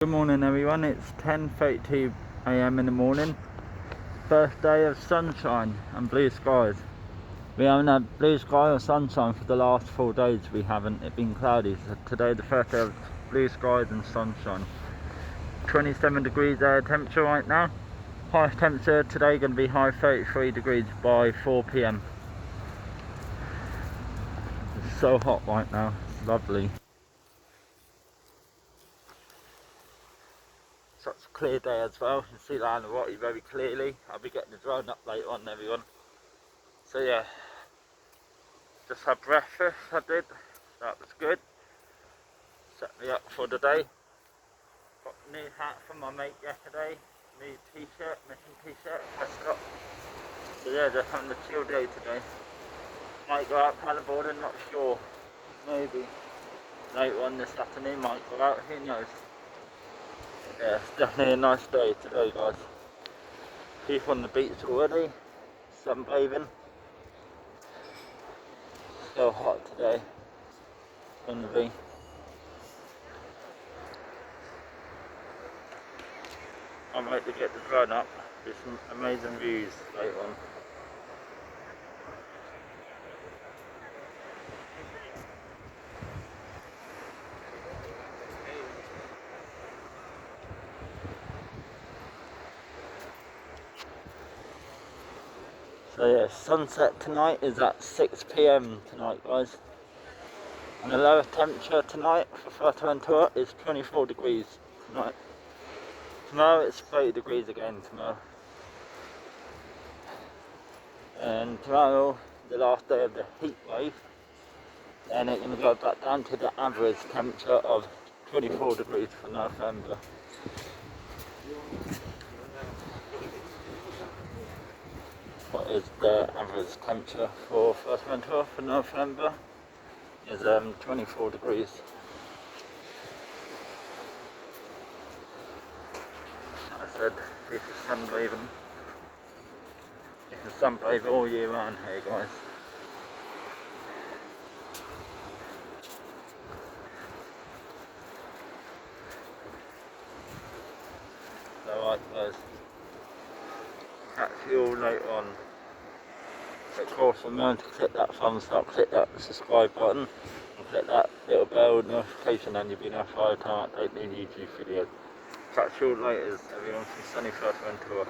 Good morning everyone, it's 10:32 AM in the morning. First day of sunshine and blue skies. We haven't had blue sky or sunshine for the last 4 days, we haven't. It's been cloudy, so today the first day of blue skies and sunshine. 27 degrees air temperature right now. Highest temperature today going to be high 33 degrees by 4 PM. It's so hot right now, it's lovely. Such a clear day as well. You can see that on the water very clearly. I'll be getting the drone up later on everyone. So yeah, just had breakfast I did, that was good. Set me up for the day. Got a new hat from my mate yesterday, new t-shirt, mission t-shirt, Prescott. So yeah, just having a chill day today. Might go out paddleboarding, not sure. Maybe later on this afternoon might go out, who knows. Yeah, it's definitely a nice day today guys. People on the beach already, sunbathing. So hot today, it's going to be. I'm ready to get the drone up, there's some amazing views later on. So yeah, sunset tonight is at 6 PM tonight guys. And the lowest temperature tonight for Fuerteventura is 24 degrees tonight. Tomorrow it's 30 degrees again tomorrow. And tomorrow, the last day of the heat wave, then it's going to go back down to the average temperature of 24 degrees for November. What is the average temperature for Fuerteventura for November? Is 24 degrees. I said this is sunbathing. You can sunbathe all year round here guys. Alright guys, catch you all later on. Of course remember to click that thumbs up, click that subscribe button and click that little bell notification and you'll be notified time I update new YouTube videos. Catch you all later everyone from sunny Fuerteventura.